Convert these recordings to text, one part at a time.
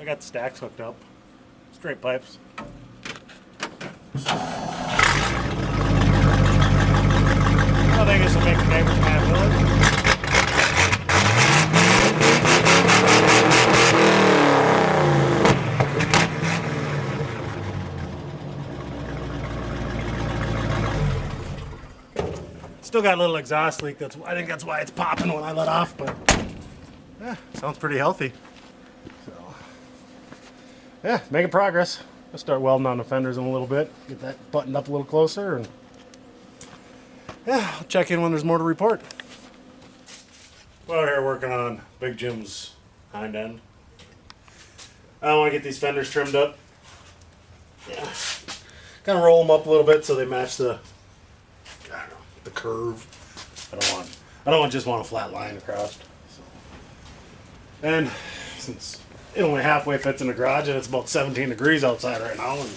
I got the stacks hooked up. Straight pipes. I think this will make the neighbors mad, will it? Still got a little exhaust leak. I think that's why it's popping when I let off, but yeah, sounds pretty healthy. So yeah, making progress. I'll start welding on the fenders in a little bit, get that buttoned up a little closer, and yeah, I'll check in when there's more to report. We're out here working on Big Jim's hind end. I want to get these fenders trimmed up. Yeah, kind of roll them up a little bit so they match the curve. I don't just want a flat line across. So. And since it only halfway fits in the garage and it's about 17 degrees outside right now, and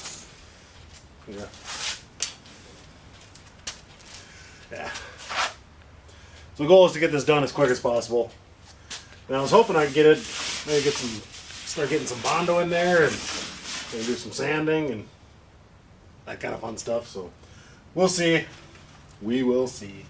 yeah. So the goal is to get this done as quick as possible. And I was hoping I could get it, maybe start getting some Bondo in there and maybe do some sanding and that kind of fun stuff. So we'll see. We will see.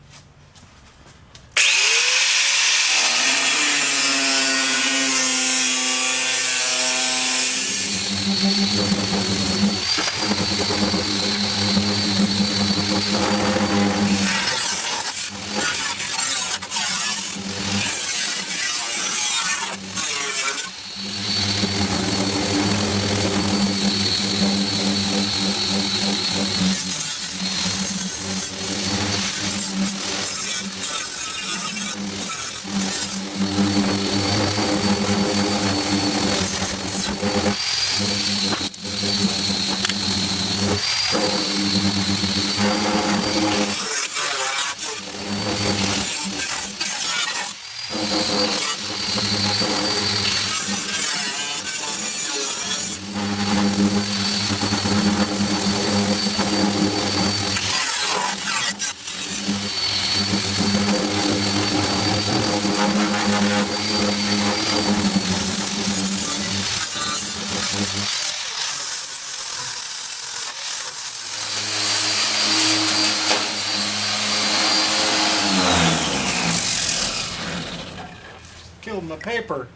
Killed my paper.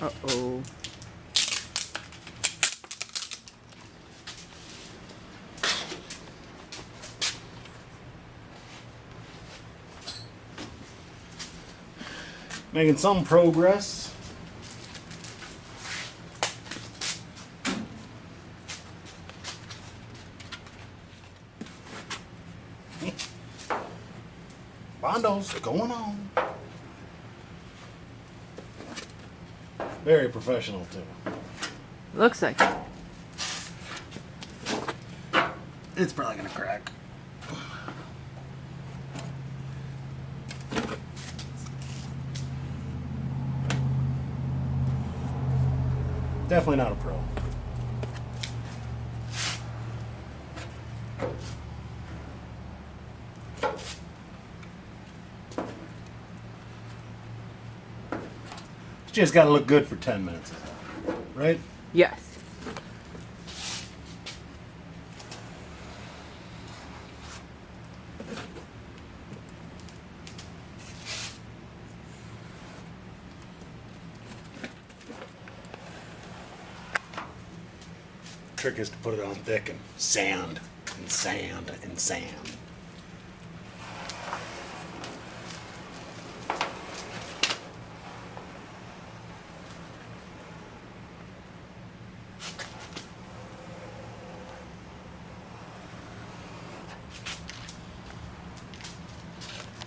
Uh-oh. Making some progress. Bondos are going on. Very professional too. Looks like it. It's probably gonna crack. Definitely not a pro. It's just got to look good for 10 minutes, right? Yes. Trick is to put it on thick and sand and sand and sand.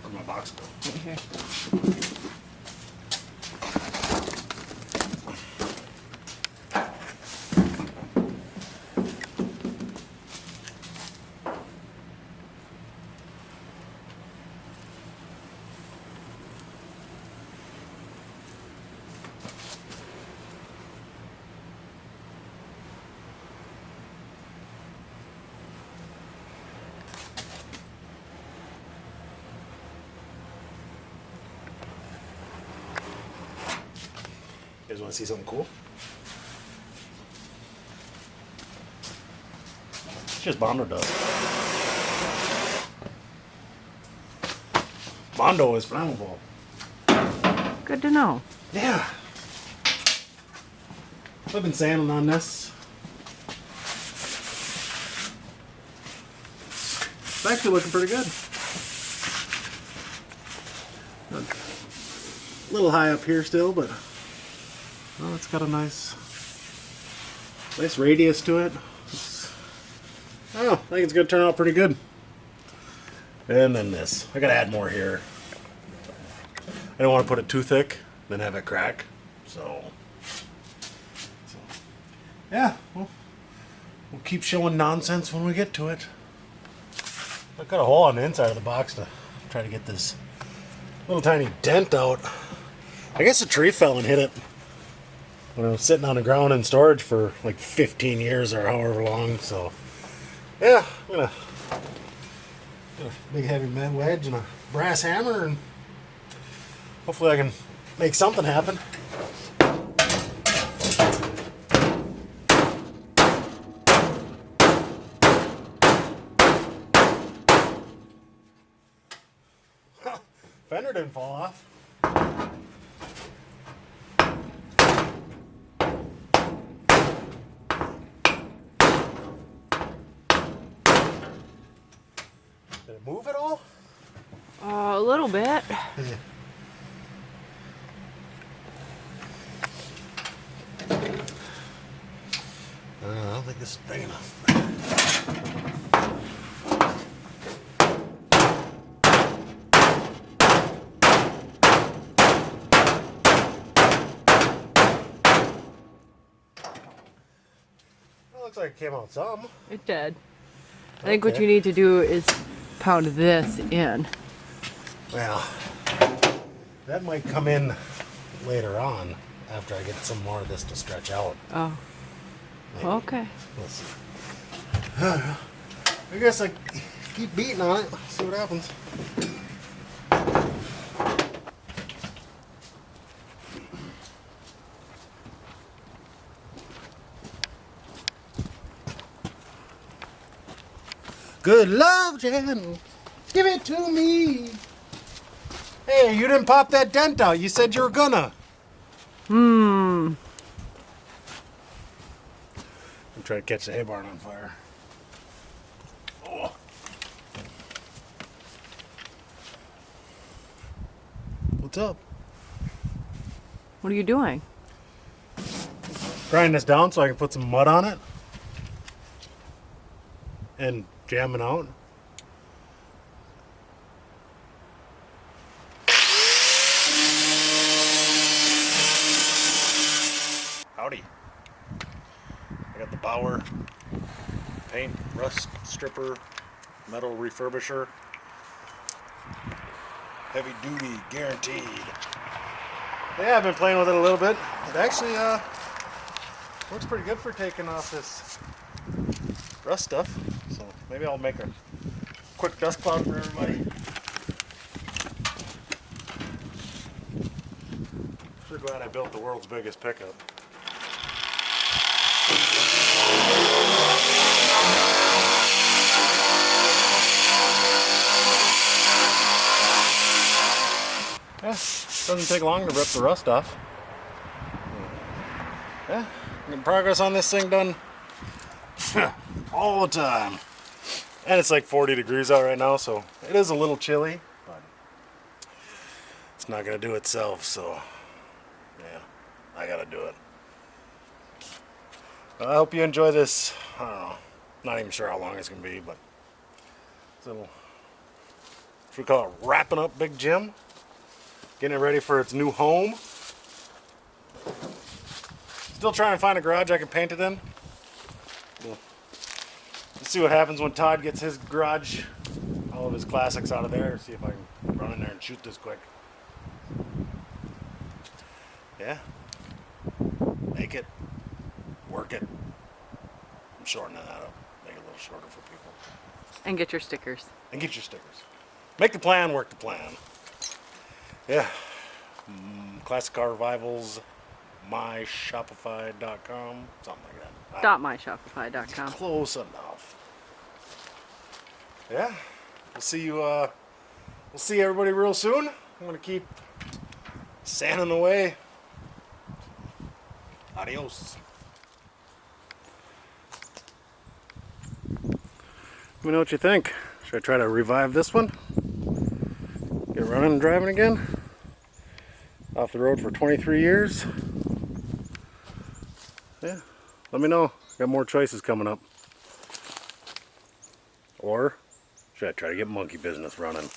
Where'd my box go? Right here. guys want to see something cool? It's just Bondo dust. Bondo is flammable. Good to know. Yeah. I've been sanding on this. It's actually looking pretty good. A little high up here still, but well, it's got a nice radius to it. I think it's gonna turn out pretty good. And then this. I gotta add more here. I don't want to put it too thick, then have it crack. So yeah, we'll keep showing nonsense when we get to it. I cut a hole on the inside of the box to try to get this little tiny dent out. I guess a tree fell and hit it when I was sitting on the ground in storage for like 15 years or however long. So yeah, I'm gonna get a big heavy med wedge and a brass hammer, and hopefully I can make something happen. Fender didn't fall off. Did it move at all? A little bit. Yeah. I don't think this is big enough. Looks like it came out some. It did. I think what Okay. you need to do is pound this in. Well, that might come in later on after I get some more of this to stretch out. Oh. Maybe. Okay. We'll see. I guess I keep beating on it, see what happens. Good love, Jen. Give it to me. Hey, you didn't pop that dent out. You said you were gonna. I'm trying to catch the hay barn on fire. Oh. What's up? What are you doing? Grind this down so I can put some mud on it. And jam it out. Howdy. I got the Bauer paint rust stripper metal refurbisher. Heavy duty guaranteed. Yeah, I've been playing with it a little bit. It actually works pretty good for taking off this rust stuff. So maybe I'll make a quick dust cloud for everybody. Sure glad I built the world's biggest pickup. Yeah, doesn't take long to rip the rust off. Yeah, getting progress on this thing done all the time. And it's like 40 degrees out right now, so it is a little chilly, but it's not gonna do itself, so yeah, I gotta do it. I hope you enjoy this. I don't know, not even sure how long it's gonna be, but it's a little, should we call it wrapping up Big Jim? Getting it ready for its new home. Still trying to find a garage I can paint it in. Let's see what happens when Todd gets his garage, all of his classics out of there. See if I can run in there and shoot this quick. Yeah. Make it. Work it. I'm shortening that up. Make it a little shorter for people. And get your stickers. And get your stickers. Make the plan, work the plan. Yeah. Classic car revivals, myshopify.com, something like that. .myshopify.com. Close enough. Yeah, we'll see you. We'll see everybody real soon. I'm gonna keep sanding away. Adios. Let me know what you think. Should I try to revive this one? Get running and driving again? Off the road for 23 years? Yeah, let me know. Got more choices coming up. Or should I try to get monkey business running?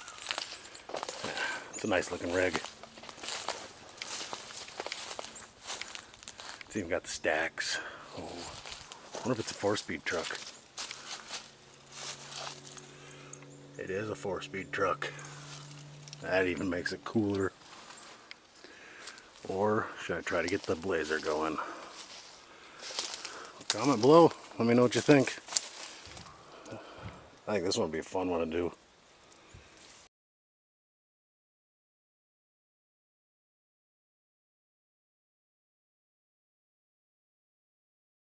Yeah, it's a nice looking rig. It's even got the stacks. Oh, I wonder if it's a 4-speed truck. It is a 4-speed truck. That even makes it cooler. Or should I try to get the Blazer going? Comment below. Let me know what you think. I think this one would be a fun one to do.